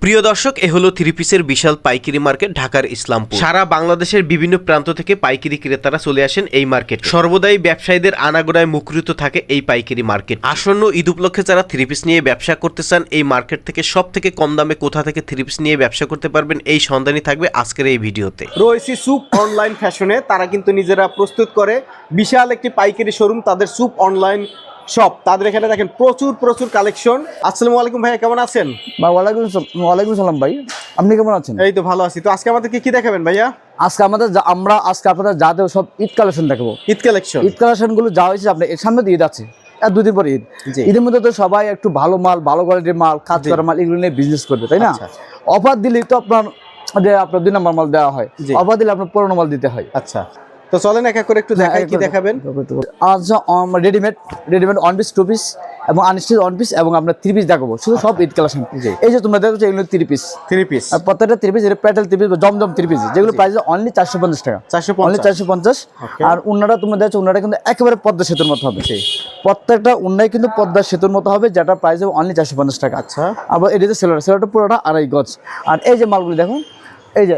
প্রিয় দর্শক, এ হলো থ্রি পিসের বিশাল পাইকারি মার্কেট ঢাকার ইসলামপুর। সারা বাংলাদেশের বিভিন্ন প্রান্ত থেকে পাইকারি ক্রেতারা চলে আসেন এই মার্কেট। সর্বদাই ব্যবসায়ীদের আনাগোনায় মুখরিত থাকে এই পাইকারি মার্কেট। আসন্ন ঈদ উপলক্ষে যারা থ্রি পিস নিয়ে ব্যবসা করতে চান, এই মার্কেট থেকে সব থেকে কম দামে কোথা থেকে থ্রি পিস নিয়ে ব্যবসা করতে পারবেন, এই সন্ধানই থাকবে আজকের এই ভিডিওতে। রয়েছি সুপ অনলাইন ফ্যাশনে। তারা কিন্তু নিজেরা প্রস্তুত করে বিশাল একটি পাইকারি শোরুম, তাদের সুপ অনলাইন শপ। তাদের এখানে দেখেন প্রচুর কালেকশন। আসসালামু আলাইকুম ভাইয়া, কেমন আছেন? ওয়ালাইকুম সালাম ভাই, আপনি কেমন আছেন? এই তো ভালো আছি। তো আজকে আমাদেরকে কি দেখাবেন ভাইয়া? আজকে আপনাদের যাদের সব ঈদ কালেকশন দেখাবো। ঈদ কালেকশন গুলো যা হয়েছে আপনার এর সামনে তো ঈদ আছে, আর দুদিন পর ঈদ। ঈদের মধ্যে তো সবাই একটু ভালো মাল, ভালো কোয়ালিটির মাল, কাজ করা মাল এগুলো নিয়ে বিজনেস করবে, তাই না? অফার দিলেই তো আপনার 2 নম্বর মাল দেওয়া হয়, অফার দিলে আপনার পুরোনো মাল দিতে হয়। আচ্ছা, তো চলেন এক এক করে একটু দেখাই। কি দেখাবেন? আচ্ছা, রেডিমেড 1 পিস 2 পিস এবং আনস্টিচ 1 পিস এবং আমরা 3 পিস দেখাবো, শুধু সব ঈদ কালেকশন। এই যে তোমরা দেখছো এগুলো 3 পিস, আর প্রত্যেকটা 3 পিস, এটা প্যাটেল 3 পিস বা জমজম 3 পিস, যেগুলো প্রাইস অনলি 450 টাকা। 450। আর উন্নাটা তোমরা দেখছো, উন্নাটা কিন্তু একেবারে পদ্মা সেতুর মতো হবে। প্রত্যেকটা উন্নাই কিন্তু পদ্মা সেতুর মতো হবে, যেটা প্রাইস হবে অনলি 450 টাকা। আচ্ছা, আবার এটাতে সেলোয়ারটা পুরোটা 2.5 গজ। আর এই যে মালগুলো দেখো, এই যে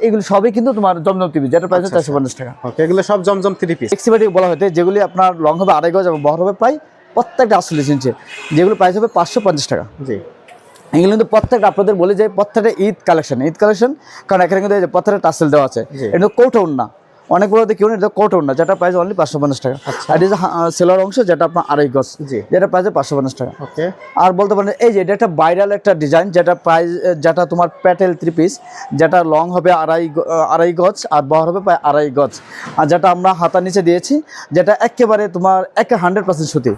এগুলো সবই কিন্তু তোমার জমজম 3 পিস, যেটা প্রাইস 450 টাকা। ওকে, এগুলো সব জমজম 3 পিস। ফ্লেক্সিবিলিটি বলা হতে, যেগুলি আপনার লং হবে 2.5 গজ এবং বহর হবে প্রায় প্রত্যেকটা 48 ইঞ্চি, যেগুলো প্রাইস হবে 550 টাকা। জি, এগুলো কিন্তু প্রত্যেকটা আপনাদের বলে যে প্রত্যেকটা ঈদ কালেকশন, কারণ এখানে কিন্তু প্রত্যেকটা টাসেল দেওয়া আছে। এটা কৌটো উন্না, অনেক বড় কেউ না, এটা কৌটো উন্না, যেটা প্রাইস অনলি 550 টাকা। আর এটা সেলার অংশ, যেটা আপনার 2.5 গজ, যেটা প্রাইস 550 টাকা। ওকে, আর বলতে পারেন এই যে এটা একটা ভাইরাল একটা ডিজাইন, যেটা তোমার প্যাটেল 3 পিস, যেটা লং হবে 2.5 গজ আর বহর হবে প্রায় 2.5 গজ, আর যেটা আমরা হাতার নিচে দিয়েছি, যেটা একেবারে তোমার 100% সুতি।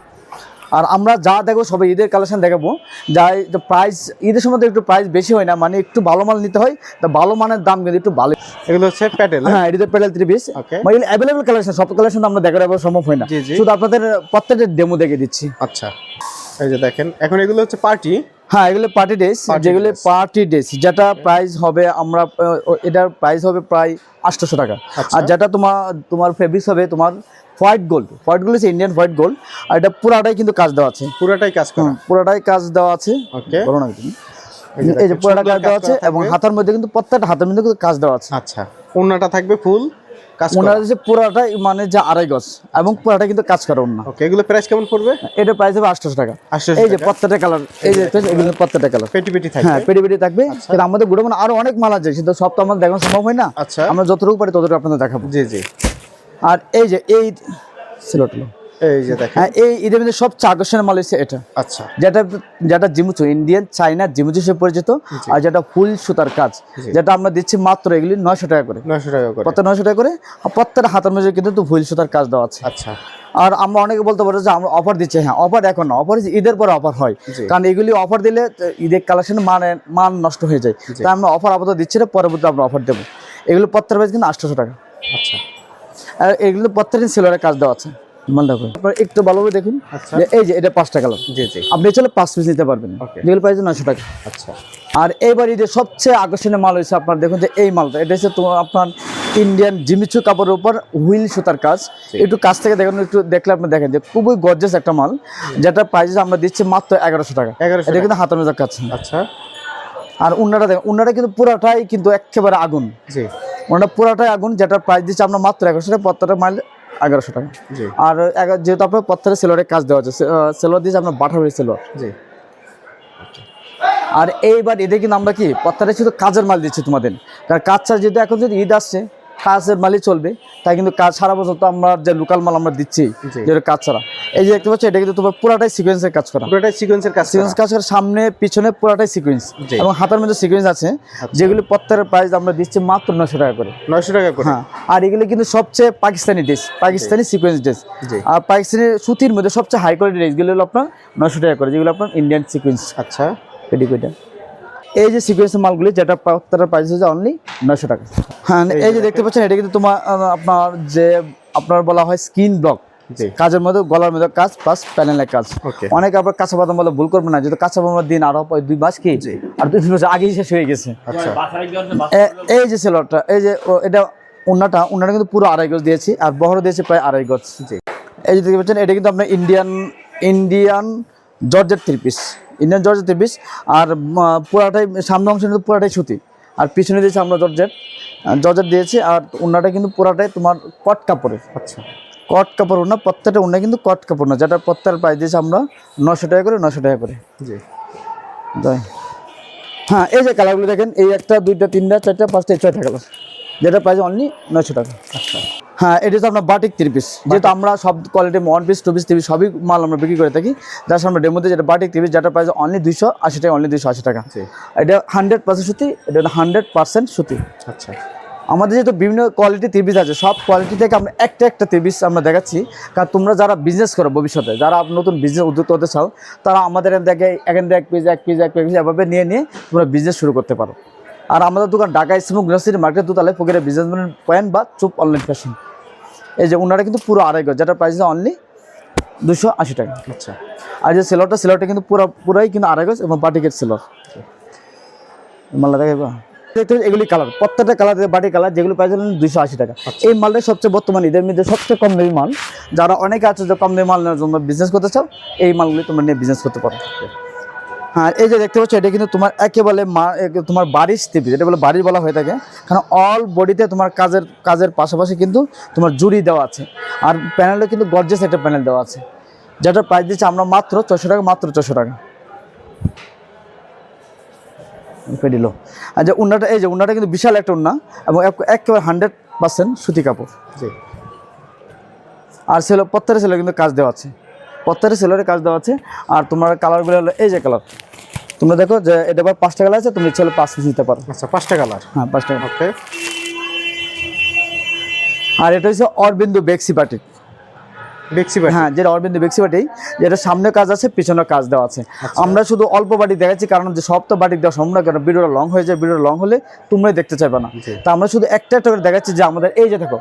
আর আমরা যা দেখবো সবাই ঈদের কালেকশন দেখাবো, যাই প্রাইস ঈদের সময় একটু প্রাইস বেশি হয় না, মানে একটু ভালো মাল নিতে হয়, তো ভালো মানের দাম কিন্তু একটু ভালো। এগুলো হচ্ছে প্যাটেল। হ্যাঁ, এটা প্যাটেল 3 পিস। এগুলো অ্যাভেলেবল কালেকশন, সব কালেকশন আমরা দেখাবো সম্ভব হয় না, শুধু আপনাদের প্রত্যেকটা ডেমো দেখে দিচ্ছি। আচ্ছা, এই যে দেখেন, এখন এগুলো হচ্ছে পার্টি। হ্যাঁ, এগুলো পার্টি ড্রেস, যেগুলো পার্টি ড্রেস, যেটা প্রাইস হবে এটার প্রাইস হবে প্রায় 800 টাকা। আর যেটা তোমার ফেব্রিক্স হবে তোমার হোয়াইট গোল্ড হচ্ছে ইন্ডিয়ান হোয়াইট গোল্ড, আর এটা পুরাটাই কিন্তু কাজ দেওয়া আছে, পুরাটাই কাজ দেওয়া আছে। ওকে, বলো না তুমি, এই যে পুরাটা কাজ দেওয়া আছে এবং হাতের মধ্যে কিন্তু প্রত্যেকটা হাতের মধ্যে কিন্তু কাজ দেওয়া আছে। আচ্ছা, ওন্নাটা থাকবে ফুল কাজ করা। ওন্নাটা যে পুরাটাই মানে যে 2.5 গজ এবং পুরাটা কিন্তু কাজ করা ওন্না। ওকে, এগুলো প্রাইস কেমন পড়বে? এটা প্রাইস হবে 800 টাকা। এই যে প্রত্যেকটা কালার, এই যে এগুলো প্রত্যেকটা কালার পেটি থাকবে। হ্যাঁ, পেটি থাকবে। কিন্তু আমাদের গুলো মানে আরো অনেক মাল আছে, কিন্তু সব তো আমাদের দেখানো সম্ভব হয় না। আচ্ছা, আমরা যতটুকু পারি ততটুকু আপনাদের দেখাবো। জি। আর এই যে এই সিলটলো, এই যে দেখেন, হ্যাঁ, এই ঈদের মধ্যে সবচেয়ে আকর্ষণীয় মাল হচ্ছে এটা। আচ্ছা, যেটা জিমুচু, ইন্ডিয়ান চাইনা জিমুচু হিসেবে পরিচিত, আর যেটা ফুল সুতার কাজ, যেটা আমরা দিচ্ছি মাত্র এগুলি 900 টাকা করে। 900 টাকা করে, প্রত্যেক 900 টাকা করে। প্রত্যেকটা হাতের মধ্যে কিন্তু ফুল সুতার কাজ দেওয়া আছে। আচ্ছা, আর আমরা অনেকে বলতে পারি যে আমরা অফার দিচ্ছি। হ্যাঁ, অফার এখন না, অফার ঈদের পরে অফার হয়, কারণ এগুলি অফার দিলে ঈদের কালেকশন মান নষ্ট হয়ে যায়, তাই আমরা অফার আপাতত দিচ্ছি না, পরবর্তী আমরা অফার দেবো। এগুলো প্রত্যেক প্রাইস কিন্তু 800 টাকা। আচ্ছা, আর এগুলো প্রত্যেকদিন সেলারের কাজ দেওয়া আছে। একটু ভালোভাবে দেখুন, এই যে এটা 5 টাকা, আপনি চলে 5 পিস নিতে পারবেন, যেগুলো প্রাইস 900 টাকা। আচ্ছা, আর এইবার ঈদের সবচেয়ে আকর্ষণীয় মাল হয়েছে আপনার, দেখুন যে এই মালটা, এটা হচ্ছে তোমার আপনার ইন্ডিয়ান জিমিচু কাপড়ের উপর হুইল সুতার কাজ। একটু কাছ থেকে দেখুন, একটু দেখলে আপনি দেখেন যে খুবই গর্জিয়াস একটা মাল, যেটা প্রাইস আমরা দিচ্ছি মাত্র 1100 টাকা। এটা কিন্তু হাতের মধ্যে কাজ। আচ্ছা, আর উন্নাটা দেখেন, উন্নাটা কিন্তু পুরাটাই কিন্তু একেবারে আগুন, উন্নাটা পুরাটাই আগুন, যেটা প্রাইস দিচ্ছি আমরা মাত্র 1100 টাকা। প্রত্যেকটা মাল 1100 টাকা। আর যেহেতু আপনার প্রত্যেকটা সেলোয়ারের কাজ দেওয়া আছে, সেলোয়ার দিয়েছে আপনার বাটারের সেলোয়ার। আর এইবার এদের কিন্তু আমরা কি প্রত্যেকটা শুধু কাজের মাল দিচ্ছি তোমাদের, কারণ কাজ ছাড়া যেহেতু এখন যদি ঈদ আসছে, কাজের মালই চলবে, তাই কিন্তু কাজ সারা বছর তো আমরা যে লোকাল মাল আমরা দিচ্ছি, যেটা কাজ ছাড়া। এই যে দেখতে পাচ্ছ, এটা কিন্তু তোমার পুরাটাই সিকোয়েন্সের কাজ করা, সিকোয়েন্স কাজ করা, সামনে পিছনে পুরাটাই সিকোয়েন্স, এবং হাতের মধ্যে সিকোয়েন্স আছে, যেগুলি প্রত্যেকের প্রাইস আমরা দিচ্ছি মাত্র 900 টাকা করে। 900 টাকা করে, হ্যাঁ। আর এগুলো কিন্তু সবচেয়ে Pakistani dress, Pakistani sequence dress, আর পাকিস্তানি সুতির মধ্যে সবচেয়ে হাই কোয়ালিটি ড্রেসগুলো হলো আপনার 900 টাকা করে, যেগুলো আপনার ইন্ডিয়ান সিকোয়েন্স। আচ্ছা, পেটিকোটা এই যে সিকোয়েন্সের মালগুলি, যেটা প্রত্যেকটা প্রাইস হচ্ছে অনলি 900 টাকা। হ্যাঁ, এই যে দেখতে পাচ্ছেন, এটা কিন্তু তোমার আপনার যে আপনার বলা হয় স্কিন ব্লক কাজের মধ্যে, গলার মধ্যে কাজ প্লাস প্যানেলের কাজ। অনেকে আবার কাঁচা বাদাম বলে ভুল করবে না, যেহেতু কাঁচা বাদামের দিন আরো 2 মাস কি, আর 2 মাস আগেই শেষ হয়ে গেছে। এই যে সেলরটা, এই যে এটা উন্নাটা কিন্তু পুরো 2.5 গজ দিয়েছি, আর বহর দিয়েছি প্রায় 2.5 গজ। এই যে দেখতে পাচ্ছেন, এটা কিন্তু আপনার Indian georgette 3 piece, Indian georgette 3 piece. আর পুরাটাই সামনে অংশ কিন্তু পুরাটাই সুতি, আর পিছনে দিয়েছি আমরা জর্জেট দিয়েছি। আর ওড়নাটা কিন্তু পুরাটাই তোমার কট কাপড়ের। আচ্ছা, কট কাপড় ওড়না, প্রত্যেকটা ওড়না কিন্তু কট কাপড় না, যেটা প্রত্যেকটা প্রাইস দিয়েছি আমরা 900 টাকা করে, 900 টাকা করে। জি। তাই হ্যাঁ, এই যে কালারগুলো দেখেন, এই 1টা 2টা 3টা 4টা 5টা 6টা কালার, যেটা প্রাইস অনলি 900 টাকা। আচ্ছা, হ্যাঁ, এটা হচ্ছে আপনার বাটিক 3 পিস। যেহেতু আমরা সব কোয়ালিটি 1 পিস 2 পিস 3 পিস সবই মাল আমরা বিক্রি করে থাকি, যার সামনে ডেমোতে যেটা বাটিক 3 পিস, যেটা প্রাইস অনলি 280 টাকা, অনলি 280 টাকা। জি। এটা 100% সুতি, এটা 100% সুতি। আচ্ছা, আমাদের যেহেতু বিভিন্ন কোয়ালিটি 3 পিস আছে, সব কোয়ালিটি থেকে আমরা একটা 3 পিস আমরা দেখাচ্ছি। কারণ তোমরা যারা বিজনেস করো ভবিষ্যতে, যারা নতুন বিজনেস উদ্যোক্তা হতে চাও, তারা আমাদের এখান থেকে এক পিস এভাবে নিয়ে তোমরা বিজনেস শুরু করতে পারো। আর আমাদের দোকান ঢাকা ইসলামিক ইউনিভার্সিটি মার্কেট দোতলায় ফকিরের বিজনেস পয়েন্ট বা চুপ অনলাইন ফ্যাশন। এই যে ওনারা কিন্তু পুরো 2.5 গজ, যেটা প্রাইস অনলি 280 টাকা। আচ্ছা। আর যে সেলরটা কিন্তু পুরাই কিন্তু 2.5 গজ এবং বাটিকের সেলর। মাল্লা দেখাইবা এগুলি কালার, প্রত্যেকটা কালার বাটি কালার, যেগুলো প্রাইস 280 টাকা। এই মালটাই সবচেয়ে বর্তমানে ঈদের মধ্যে সবচেয়ে কম দামি মাল। যারা অনেকে আছে যে কম দামি মাল নেওয়ার জন্য বিজনেস করতে চাও, এই মালগুলি তোমরা নিয়ে বিজনেস করতে পারো। হ্যাঁ, এই যে দেখতে পাচ্ছ, এটা কিন্তু তোমার একেবারে তোমার বাড়ির স্টিপি, যেটা বলে বাড়ির বলা হয়ে থাকে। কারণ অল বডিতে তোমার কাজের পাশাপাশি কিন্তু তোমার জুড়ি দেওয়া আছে, আর প্যানেলও কিন্তু গর্জিয়াস একটা প্যানেল দেওয়া আছে, যেটার প্রাইস দিচ্ছি আমরা মাত্র 400 টাকা, মাত্র 400 টাকা। দিল। আর যে উন্নাটা, এই যে উন্নাটা কিন্তু বিশাল একটা উন্না এবং একেবারে 100% সুতি কাপড়। জি। আর প্রত্যেকটা সেলের কিন্তু কাজ দেওয়া আছে, প্রত্যেকটা সেলের কাজ দেওয়া আছে। আর তোমার কালারগুলো হলো এই যে কালার, তোমরা দেখো যে এটা আবার 5টা কালার আছে, তুমি ইচ্ছা হলে 5 পিস নিতে পারো। আচ্ছা, 5টা কালার। হ্যাঁ, 5টা। ওকে। আর এটা হচ্ছে অরবিন্দু বেক্সি বাটিক। হ্যাঁ, যেটা অরবিন্দু বেক্সি বাটি, যেটা সামনে কাজ আছে, পিছনে কাজ দেওয়া আছে। আমরা শুধু অল্প বাটিক দেখাচ্ছি, কারণ যে সব তো বাটিক দেওয়া সম্ভব না, কারণ ভিডিওটা লং হয়ে যায়, ভিডিওটা লং হলে তোমরাই দেখতে চাইবে না। তা আমরা শুধু একটা করে দেখাচ্ছি যে আমাদের এই যে দেখো,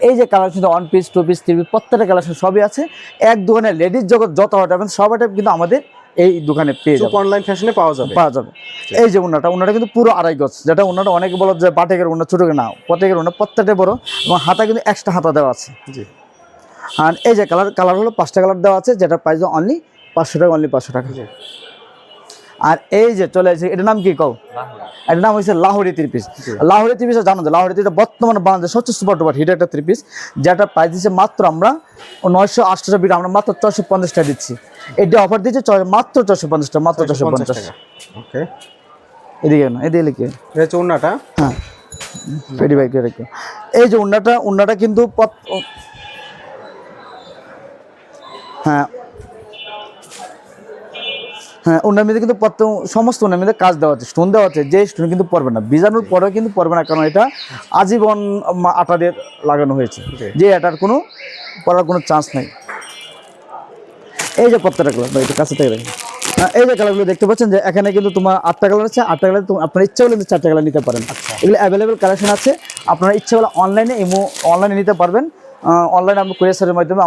এই যে কালার শুধু 1 পিস 2 পিস 3 পিস প্রত্যেকটা কালার সবই আছে। এক দোকানে লেডিস জগৎ যত আইটেম সব আইটেম কিন্তু আমাদের এই দোকানে পেয়ে যাবে, অনলাইন ফ্যাশনে পাওয়া যাবে। এই যে উন্নাটা কিন্তু পুরো 2.5 গজ, যেটা উন্নাটা অনেকে বলো যে বাটিকের উন্না ছোট, না, প্রত্যেকের উন্না প্রত্যেকটা বড় এবং হাতা কিন্তু এক্সট্রা হাতা দেওয়া আছে। জি। আর এই যে কালার হলো 5টা কালার দেওয়া আছে, যেটা প্রাইস অনলি 500 টাকা, অনলি 500 টাকা। আর এই যে চলে আসছে, এটার নাম কি কও? এটার নাম হচ্ছে লাহোরি 3 পিস। লাহোরি 3 পিস জানো যে লাহোরি 3 বর্তমানে বাংলাদেশ সবচেয়ে সুপার টুপার হিট একটা 3 পিস, যেটা প্রাইস দিচ্ছে মাত্র আমরা 980 টাকা, আমরা মাত্র 450 টাকা দিচ্ছি। এটা অফার দিচ্ছে মাত্র 450 টাকা, মাত্র 450 টাকা। ওকে। এদিকে না, এদিকে লিখে এটা হচ্ছে ওন্নাটা। হ্যাঁ, রেডি ভাই করে রাখো। এই যে উন্নাটা কিন্তু হ্যাঁ হ্যাঁ, ওনার মধ্যে কিন্তু সমস্ত ওনার মধ্যে কাজ দেওয়া আছে, স্টোন দেওয়া আছে, যে স্টোন কিন্তু পড়বে না, বীজাণুর পরেও কিন্তু পড়বে না, কারণ এটা আজীবন আটা দিয়ে লাগানো হয়েছে, যে এটার কোনো পড়ার কোনো চান্স নেই। এই যে প্রত্যেকটা কালার, এটা কাছে থেকে দেখেন। এই যে কালারগুলো দেখতে পাচ্ছেন, যে এখানে কিন্তু তোমার 8টা কালার আছে, 8টা কালার আপনার ইচ্ছা হলে 4টা কালার নিতে পারেন। এগুলো অ্যাভেলেবেল কালেকশন আছে, আপনারা ইচ্ছা হলে অনলাইনে নিতে পারবেন। অনলাইনে আমরা কুরিয়ারের মাধ্যমে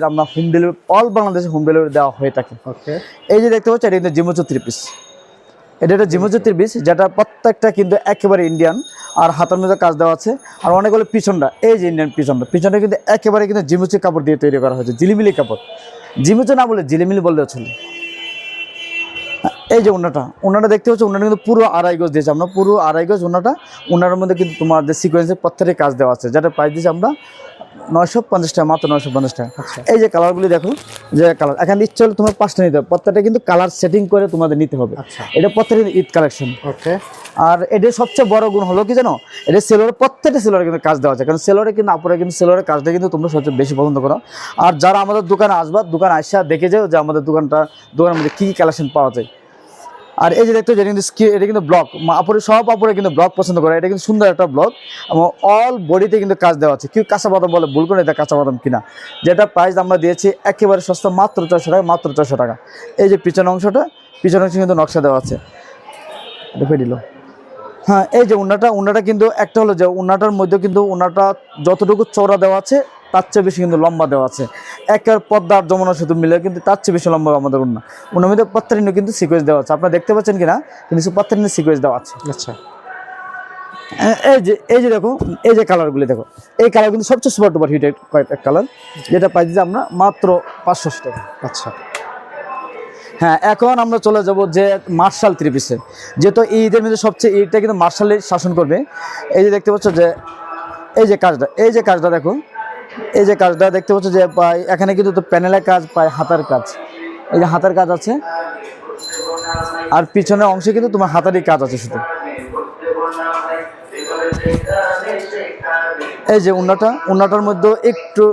আমরা হোম ডেলিভারি, অল বাংলাদেশে হোম ডেলিভারি দেওয়া হয়ে থাকে। ওকে। এই যে দেখতে পাচ্ছেন, এটা কিন্তু জিমোচো 3 পিস, এটা একটা জিমোচো 3 পিস, যেটা প্রত্যেকটা কিন্তু একেবারে ইন্ডিয়ান, আর হাতের মধ্যে কাজ দেওয়া আছে। আর অনেকগুলো পিছনটা, এই যে ইন্ডিয়ান পিছনটা কিন্তু একেবারে কিন্তু জিমোচো কাপড় দিয়ে তৈরি করা হয়েছে, জিলিমিলি কাপড়। জিমোচো না বলে জিলিমিলি বললেও চলে। এই যে ওনাটা দেখতে পাচ্ছি, ওনাটা কিন্তু পুরো 2.5 গজ দিয়েছে আমরা, পুরো 2.5 গজ ওনার মধ্যে কিন্তু তোমাদের সিকোয়েন্সের প্রত্যেকটা কাজ দেওয়া আছে, যেটা প্রাইস দিয়েছি আমরা 950 টাকা, মাত্র 950 টাকা। এই যে কালারগুলি দেখো, যে কালার এখানে ইচ্ছা হলে তোমার 5টা নিতে হবে, প্রত্যেকটা কিন্তু কালার সেটিং করে তোমাদের নিতে হবে। এটা প্রত্যেকটা ঈদ কালেকশন। ওকে। আর এটার সবচেয়ে বড় গুণ হলো কি জানো, এটা সেলোরের প্রত্যেকটা সেলোরে কিন্তু কাজ দেওয়া আছে, কারণ সেলোরে কিন্তু আপনারা কিন্তু সেলোরের কাজটা কিন্তু তোমরা সবচেয়ে বেশি পছন্দ করো। আর যারা আমাদের দোকানে আসবা, দোকানে আসা দেখে যাও যে আমাদের দোকানের মধ্যে কী কালেকশন পাওয়া যায়। আর এই যে দেখতে এটা কিন্তু এটা কিন্তু ব্লক, সব আপুরে কিন্তু ব্লক পছন্দ করে, এটা কিন্তু সুন্দর একটা ব্লক এবং অল বডিতে কিন্তু কাজ দেওয়া আছে। কেউ কাঁচা বাদাম বলে ভুল করে, এটা কাঁচা বাদাম কিনা, যেটা প্রাইস আমরা দিয়েছি একেবারে সস্তা, মাত্র 400 টাকা, মাত্র 400 টাকা। এই যে পিছনের অংশ কিন্তু নকশা দেওয়া আছে, এটা ফেডিল। হ্যাঁ, এই যে উন্নাটা কিন্তু একটা হলো যে উন্নাটার মধ্যে কিন্তু উন্নাটা যতটুকু চওড়া দেওয়া আছে তার চেয়ে বেশি কিন্তু লম্বা দেওয়া আছে, একের পদ্মার যমুনার সাথে মিলে কিন্তু তার চেয়ে বেশি লম্বা আমাদের উন্নার মধ্যে প্রত্যেকটা কিন্তু সিকোয়েন্স দেওয়া আছে, আপনারা দেখতে পাচ্ছেন কিনা, কিন্তু প্রত্যেকটা সিকোয়েন্স দেওয়া আছে। আচ্ছা। এই যে দেখো, এই যে কালারগুলি দেখো, এই কালার কিন্তু সবচেয়ে সুপার টুপার হিটেড কয়েকটা কালার, যেটা পাই দিচ্ছি আমরা মাত্র 580 টাকা। আচ্ছা। হ্যাঁ, এখন আমরা চলে যাব যে মার্শাল থ্রি পিসে, যেহেতু ঈদের মধ্যে সবচেয়ে ঈদটা কিন্তু মার্শালের শাসন করবে। এই যে দেখতে পাচ্ছ যে এই যে কাজটা দেখো, এই যে কাজটা দেখতে পাচ্ছ যে এখানে কিন্তু তো প্যানেলের কাজ পায়, হাতার কাজ, এই যে হাতার কাজ আছে, আর পিছনের অংশে কিন্তু তোমার হাতারই কাজ আছে শুধু। এই যে উন্নাটার মধ্যে একটু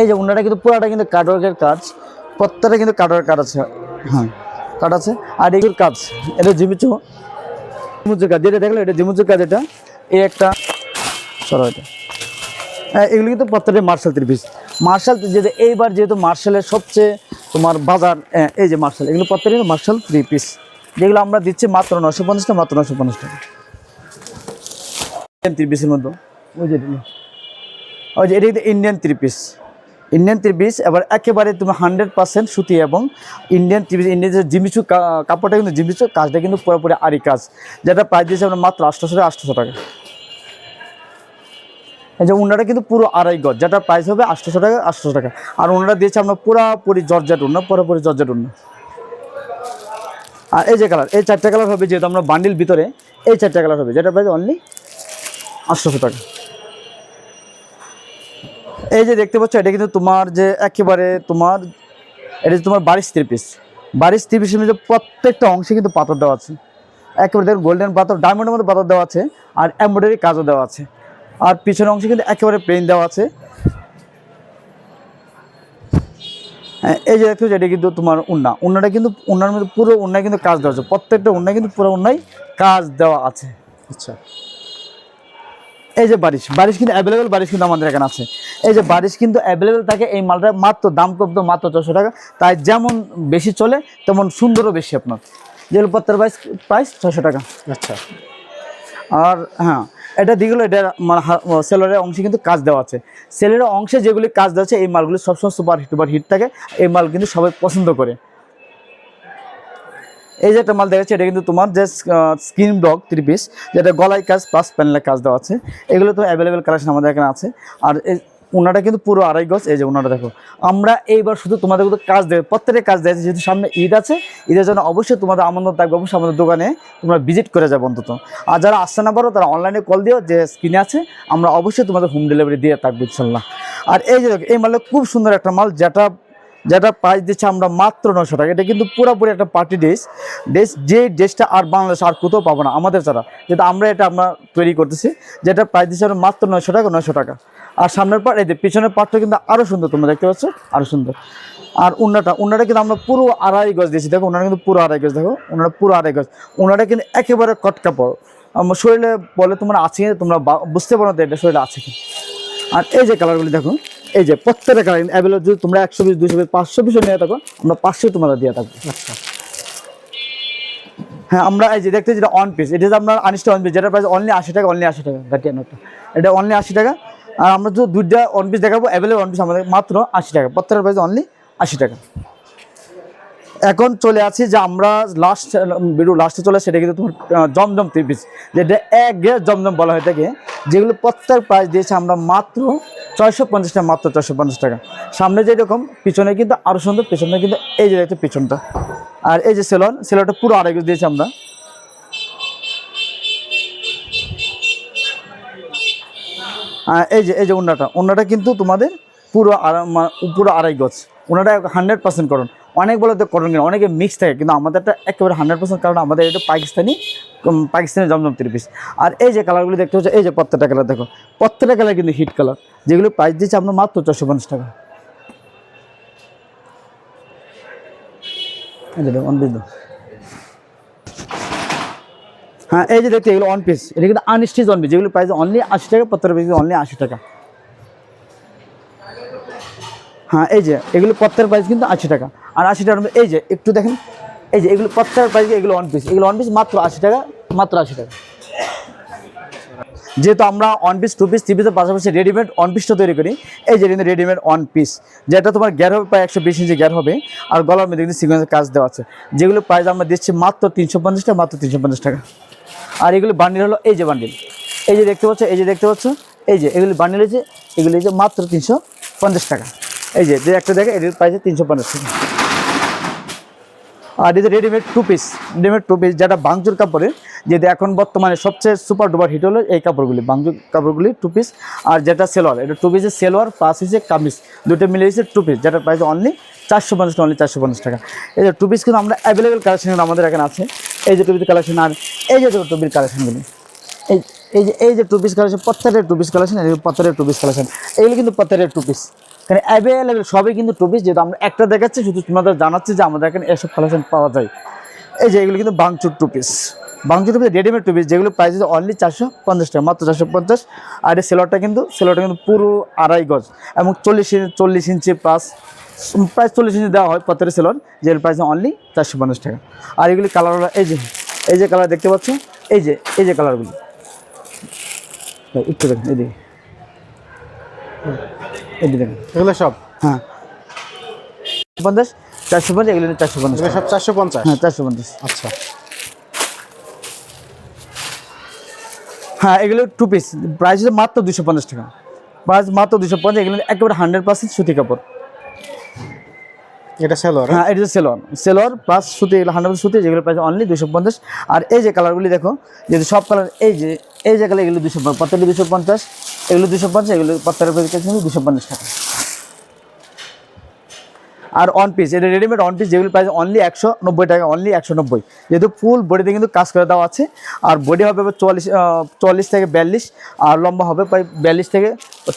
এই যে উন্নাটা কিন্তু পুরাটা কিন্তু কাটওয়ার্কের কাজ, প্রত্যেকটা কিন্তু কাটওয়ার্ক কাজ আছে। হ্যাঁ, কাট আছে। আর এগুলোর কাজ, এটা জিমিচুর কাজ, যেটা দেখলো এটা জিমিচুর কাজ, এটা এই একটা সরো এটা। এগুলো কিন্তু প্রত্যেকটা মার্শাল থ্রি পিস। মার্শাল যেটা এইবার যেহেতু মার্শালের সবচেয়ে তোমার বাজার, এই যে মার্শাল, এগুলো প্রত্যেকটা মার্শাল থ্রি পিস, যেগুলো আমরা দিচ্ছি মাত্র 950 টাকা, মাত্র 950 টাকা। থ্রি পিসের মধ্যে ওই যে এটা কিন্তু Indian three piece, Indian three piece. এবার একেবারে তুমি 100% সুতি এবং Indian three piece. Indian Jimmy Choo কাপড়টা কিন্তু জিমিচু, কাজটা কিন্তু পুরোপুরি আরি কাজ, যেটা প্রাইস দিয়েছে আমরা মাত্র 800 টাকা। এই যে উন্নাটা কিন্তু পুরো আড়াই গজ, যেটা প্রাইস হবে 800 টাকা, 800 টাকা। আর উন্নাটা দিয়েছে আমরা পুরোপুরি জর্জেট উন্না, পুরোপুরি জর্জেট উন্না। আর এই যে কালার, এই 4টা কালার হবে, যেহেতু আমরা বান্ডিল ভিতরে এই 4টা কালার হবে, যেটা প্রাইস অনলি 800 টাকা। এই যে দেখতে পাচ্ছ, এটা কিন্তু তোমার যে একেবারে তোমার, এটা তোমার বারিশ থ্রি পিস। বারিশ থ্রি পিসের মধ্যে প্রত্যেকটা অংশে কিন্তু পাথর দেওয়া আছে, একেবারে দেখুন গোল্ডেন পাথর, ডায়মন্ডের মধ্যে পাথর দেওয়া আছে, আর এমব্রয়ডারি কাজও দেওয়া আছে। আর পিছনের অংশে কিন্তু একেবারে প্লেন দেওয়া আছে। এই যে দেখতে পাচ্ছ, এটা কিন্তু তোমার উন্নাটা কিন্তু উন্নার মধ্যে পুরো উন্নায় কিন্তু কাজ দেওয়া আছে, প্রত্যেকটা উন্নায় কিন্তু পুরো উন্নায় কাজ দেওয়া আছে। আচ্ছা, এই যে বারিশ কিন্তু অ্যাভেলেবেল, বারিশ কিন্তু আমাদের এখানে আছে। এই যে বারিশ কিন্তু অ্যাভেলেবেল থাকে। এই মালটা মাত্র দাম কম তো মাত্র 400 টাকা, তাই যেমন বেশি চলে তেমন সুন্দরও বেশি আপনার। যেগুলো পত্রের প্রাইস 600 টাকা। আচ্ছা। আর হ্যাঁ, এটা দিগুলো, এটা মানে সেলের অংশে কিন্তু কাজ দেওয়া আছে। সেলের অংশে যেগুলি কাজ দেওয়া আছে, এই মালগুলি সবসময় সুপার হিট থাকে, এই মাল কিন্তু সবাই পছন্দ করে। এই যে একটা মাল দেখাচ্ছে, এটা কিন্তু তোমার যে স্কিন ব্লক থ্রি পিস, যেটা গলায় কাজ প্লাস প্যানেলের কাজ দেওয়া আছে। এগুলো তো অ্যাভেলেবেল কালেকশন আমাদের এখানে আছে। আর এই উনাটা কিন্তু পুরো আড়াই গজ। এই যে উনাটা দেখো, আমরা এইবার শুধু তোমাদের কিন্তু কাজ দেবে, প্রত্যেকের কাজ দেয়, যেহেতু সামনে ঈদ আছে, ঈদের জন্য অবশ্যই তোমাদের আমন্ত্রণ থাকবে, অবশ্যই আমাদের দোকানে তোমরা ভিজিট করে যাবো অন্তত। আর যারা আসতে না পারো তারা অনলাইনে কল দিও, যে স্ক্রিনে আছে, আমরা অবশ্যই তোমাদের হোম ডেলিভারি দিয়ে থাকবো ইনশাল্লাহ। আর এই যে এই মালটা খুব সুন্দর একটা মাল, যেটা প্রাইস দিচ্ছে আমরা মাত্র 900 টাকা। এটা কিন্তু পুরোপুরি একটা পার্টি ড্রেস, যে ড্রেসটা আর বাংলাদেশ আর কোথাও পাবো না আমাদের ছাড়া, যেটা আমরা তৈরি করতেছি, যেটা প্রাইস দিচ্ছে আমরা মাত্র 900 টাকা। আর সামনের পার্ট, এই যে পিছনের পার্টটা কিন্তু আরও সুন্দর, তোমরা দেখতে পাচ্ছ, আরও সুন্দর। আর উন্নাটা কিন্তু আমরা পুরো আড়াই গজ দিয়েছি, দেখো উন্নাটা কিন্তু পুরো আড়াই গজ, দেখো উন্নাটা পুরো আড়াই গজ। উন্নাটা কিন্তু একেবারে কট কাপড়, আমার শরীরে বলে তোমরা আছে, তোমরা বুঝতে পারো না এটা শরীরে আছে কি। আর এই যে কালারগুলি দেখো, এই যে প্রত্যেকটা কালার অ্যাভেলেবল, যদি তোমরা 100 পিস 200 পিস 500 পিসও নিয়ে থাকো, আমরা 500 তোমাদের দিয়ে থাকবো। আচ্ছা। হ্যাঁ, আমরা এই যে দেখতে, যেটা অন পিস, এটা যে আপনার আনিসটা অন পিস, যেটা প্রাইস অনলি 80 টাকা, অনলি 80 টাকা। এটা অনলি 80 টাকা। আর আমরা যদি দুইটা অন পিস দেখাবো, অ্যাভেলেবল অন পিস আমাদের মাত্র 80 টাকা, প্রত্যেকটা প্রাইস অনলি 80 টাকা। এখন চলে আসি যে আমরা লাস্টে চলে, সেটা কিন্তু তোমার জমজম থ্রি পিস, যেটা এক গেজ জমজম বলা হয়ে থাকে, যেগুলো প্রত্যেক প্রাইস দিয়েছে আমরা মাত্র 650 টাকা, মাত্র 650 টাকা। সামনে যেরকম, পিছনে কিন্তু আরও সুন্দর, পিছনে কিন্তু এই যে দেখতে পিছনটা। আর এই যে সেলরটা পুরো আড়াই গজ দিয়েছি আমরা। এই যে উন্নাটা কিন্তু তোমাদের পুরো আড়াই গজ। উন্নাটা 100% করণ। অনেক বলে তো করণ কিনা, অনেকে মিক্স থাকে, কিন্তু আমাদেরটা একেবারে 100%, কারণ আমাদের এটা পাকিস্তানি জমজম থ্রি পিস। আর এই যে কালারগুলি দেখতে হচ্ছে, এই যে প্রত্যেকটা কালার দেখো, প্রত্যেকটা কালার কিন্তু হিট কালার, যেগুলো প্রাইস দিচ্ছে আমরা মাত্র 450 টাকা। হ্যাঁ, এই যে দেখতে, এগুলো অন পিস, এটা কিন্তু আনস্টিচ অন পিস, যেগুলো প্রাইস অনলি 80 টাকা, প্রত্যেকটা পিস অনলি 80 টাকা। হ্যাঁ, এই যে এগুলো প্রত্যেকের প্রাইস কিন্তু 80 টাকা। আর 80 টাকার মধ্যে এই যে একটু দেখেন, এই যে এগুলো প্রত্যেকের প্রাইস, এগুলো অন পিস মাত্র 80 টাকা, মাত্র 80 টাকা। যেহেতু আমরা one piece, two piece, three পিসের পাশাপাশি রেডিমেড অন পিসটা তৈরি করি, এই যে রেডিমেড অন পিস, যেটা তোমার গ্যার হবে প্রায় 120 ইঞ্চি গ্যার হবে, আর গলার মধ্যে কিন্তু সিকোয়েন্সের কাজ দেওয়া আছে, যেগুলো প্রাইস আমরা দিচ্ছি মাত্র 350 টাকা, মাত্র 350 টাকা। আর এগুলো বান্ডিল হলো, এই যে বান্ডিল, এই যে দেখতে পাচ্ছ, এই যে দেখতে পাচ্ছ, এই যে এগুলি বান্ডিল হয়েছে, এগুলি হচ্ছে মাত্র 350 টাকা। এই যে একটা দেখে এটির প্রাইসে 350 টাকা। আর এই যে রেডিমেড টু পিস যেটা বাংজুর কাপড়ের, যেটা এখন বর্তমানে সবচেয়ে সুপার ডুপার হিট হলো এই কাপড়গুলি, বাংজুর কাপড়গুলি টু পিস। আর যেটা সেলোয়ার, এটা টু পিসের সেলোয়ার প্লাস হচ্ছে কামিজ, দুটো মিলে হচ্ছে টু পিস, যেটার প্রাইস অনলি 450 টাকা, অনলি 450 টাকা। এই যে টু পিস কিন্তু আমরা অ্যাভেলেবেল কালেকশন আমাদের এখানে আছে। এই যে টু পিস কালেকশন, আর এই যে টু পিস কালেকশনগুলি, এই যে টু পিস কালেকশন, প্রত্যেকটা টু পিস কালেকশন, প্রত্যেকটা টু পিস কালেকশন, এগুলো কিন্তু প্রত্যেকটা টু পিস এখানে অ্যাভেলেবেল, সবই কিন্তু টু পিস। যেহেতু আমরা একটা দেখাচ্ছি, শুধু তোমাদের জানাচ্ছি যে আমাদের এখানে এসব কালেকশন পাওয়া যায়। এই যে এগুলো কিন্তু বাংচুর টু পিস, বাংচুর two piece readymade two piece, যেগুলো প্রাইস হচ্ছে অনলি 450 টাকা, মাত্র 450। আর এই সেলোয়ারটা কিন্তু পুরো 2.5 গজ এবং 40 ইঞ্চি প্লাস, প্রায় 40 ইঞ্চি দেওয়া হয় প্রত্যেকটা সেলোয়ার, যেগুলো প্রাইস অনলি 450 টাকা। আর এগুলি কালার হলো এই যে কালার দেখতে পাচ্ছ, এই যে কালারগুলি একটু দেখুন, এই দেখুন, এগুলো সব হ্যাঁ 50, 450, এগুলো 450, এগুলো সব 450। হ্যাঁ 450। আচ্ছা, হ্যাঁ এগুলো টু পিস, প্রাইস হচ্ছে মাত্র 250 টাকা, প্রাইস মাত্র 250। এগুলো একেবারে 100% সুতি কাপড়। এটা সেলোয়ার। হ্যাঁ এটা হচ্ছে সেলোয়ার প্লাস সুতি, এগুলো 100% সুতি, যেগুলো প্রাইস অনলি 250। আর এই যে কালারগুলি দেখো, যদি সব কালার, এই যে কালার, এগুলো 250, প্রত্যেকটা 250, এগুলো 250, এগুলো প্রত্যেকটা প্রাইস 250 টাকা। আর অন পিস, এটা রেডিমেড অন পিস, যেগুলো প্রাইস অনলি 190 টাকা, অনলি 190। যেহেতু ফুল বডিতে কিন্তু কাজ করে দেওয়া আছে, আর বডি হবে 44 থেকে 42, আর লম্বা হবে প্রায় 42 থেকে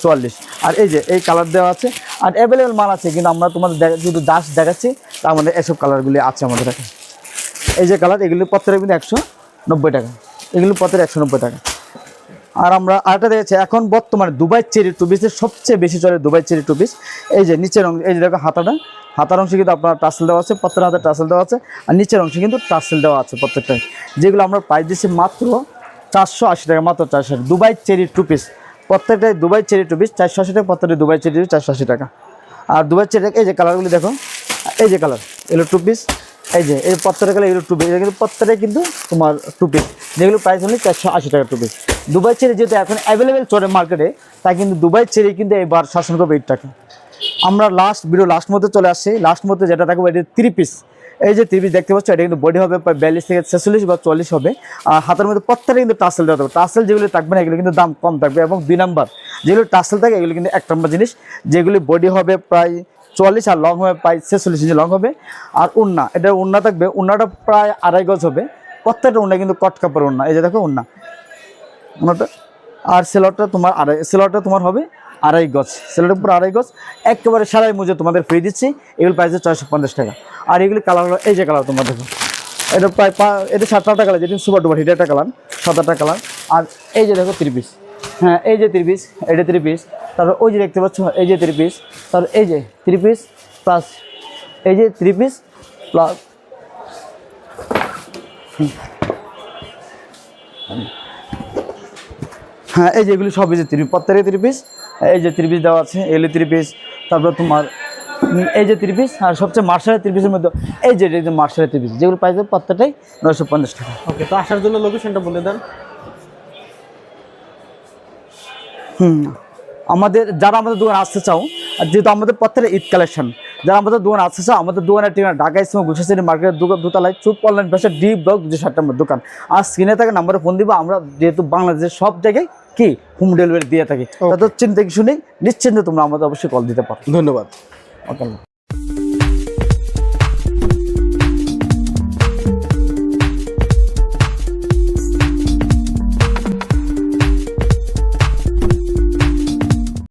44। আর এই কালার দেওয়া আছে, আর অ্যাভেলেবেল মাল আছে, কিন্তু আমরা তোমাদের যদি দাস দেখাচ্ছি, তার মধ্যে এসব কালারগুলি আছে আমাদের কাছে। এই যে কালার, এগুলি প্রত্যেকটা কিন্তু 190 টাকা, এগুলো প্রত্যেকটা 190 টাকা। আর আমরা আরেকটা দেখেছি, এখন বর্তমানে দুবাই চেরি টু পিসের সবচেয়ে বেশি চলে, দুবাই চেরি টু পিস। এই যে নিচের অংশ, এই যে দেখো হাতার অংশে কিন্তু আপনার টাসেল দেওয়া আছে, প্রত্যেকটা হাতে টাসেল দেওয়া আছে, আর নিচের অংশে কিন্তু টাসেল দেওয়া আছে প্রত্যেকটাই, যেগুলো আমরা প্রাইস দিচ্ছি মাত্র 480 টাকা, মাত্র 480। দুবাই চেরি টু পিস, প্রত্যেকটাই দুবাই চেরি টু পিস 480 টাকা, প্রত্যেকটা দুবাই চেরি 480 টাকা। আর দুবাই চেরি, এই যে কালারগুলি দেখো, এই যে কালার, এগুলো টু পিস, এই প্রত্যেকটা কালার, এগুলো টু পিস, কিন্তু প্রত্যেকটাই কিন্তু তোমার টু পিস, যেগুলো প্রাইস হলে 480 টাকা টু পিস। দুবাই চেরি যেহেতু এখন অ্যাভেলেবেল চলে মার্কেটে, তাই কিন্তু দুবাই চেরি কিন্তু এবার শাসন করবে 8 টাকা। আমরা লাস্ট মধ্যে চলে আসছি, লাস্ট মধ্যে যেটা থাকবে এটা 3 পিস। এই যে 3 পিস দেখতে পাচ্ছ, এটা কিন্তু বডি হবে প্রায় 42 থেকে 46 বা 40 হবে। আর হাতের মধ্যে প্রত্যেকটা কিন্তু টাসেল দেওয়া থাকবে, টাসেল যেগুলো থাকবে না এগুলো কিন্তু দাম কম থাকবে। এবং 2 নাম্বার যেগুলো টাসেল থাকে, এগুলো কিন্তু 1 নম্বর জিনিস, যেগুলি বডি হবে প্রায় 40, আর লং হবে প্রায় 46 ইঞ্চি লং হবে। আর উন্না, এটা উন্না থাকবে, উন্নাটা প্রায় 2.5 গজ হবে, প্রত্যেকটা উন্না কিন্তু কট কাপড় উন্না। এই যে দেখো উন্নাটা, আর সেলোয়ারটা তোমার হবে 2.5 গজ, সেলোয়ারটা পুরো 2.5 গজ, একেবারে সারাই মুজে তোমাদের ফ্রি দিচ্ছি। এগুলো প্রাইস 450 টাকা। আর এগুলি কালার হলো, এই যে কালার তোমার দেখো, এটা প্রায় এটা 7-8টা কালার, যেটা সুপার ডুপার হিট একটা কালার, 7-8টা কালার। আর এই যে দেখো 3 পিস, হ্যাঁ এই যে 3 পিস, এটা 3 পিস। তারপর ওই যে দেখতে পাচ্ছ, এই যে 3 পিস, তারপর এই যে 3 পিস প্লাস এই যে 3 পিস প্লাস, হ্যাঁ এই যে এগুলি সব, এই যে 3 প্রত্যেকটা 3 পিস, এই যে 3 পিস দেওয়া আছে, এগুলি 3 পিস। তারপর তোমার এই যে 3 পিস, আর সবচেয়ে মার্শালের 3 পিসের মধ্যে এই যে মার্শালের 3 পিস, যেগুলো প্রাইস প্রত্যেকটাই 950 টাকা। ওকে, তো আসার জন্য লোকেশনটা বলে দেন। যারা আমাদের দোকানে আসতে চাও, আর যেহেতু আমাদের প্রত্যেকটা ঈদ কালেকশন, যারা আমাদের দোকানে আসতে চাও, আমাদের দোকানের ঠিকানা ঢাকা ইসলাম গুলশান মার্কেটের দোতলায় চুপ অনলাইন ভাষা ডি ব্লক 207 নম্বর দোকান। আর স্ক্রিনে থাকা নাম্বারে ফোন দিব। আমরা যেহেতু বাংলাদেশের সব জায়গায় কি হোম ডেলিভারি দিয়ে থাকি, তাদের চিন্তা কিছু নেই, নিশ্চিন্তে তোমরা আমাদের অবশ্যই কল দিতে পারো। ধন্যবাদ। ওকে।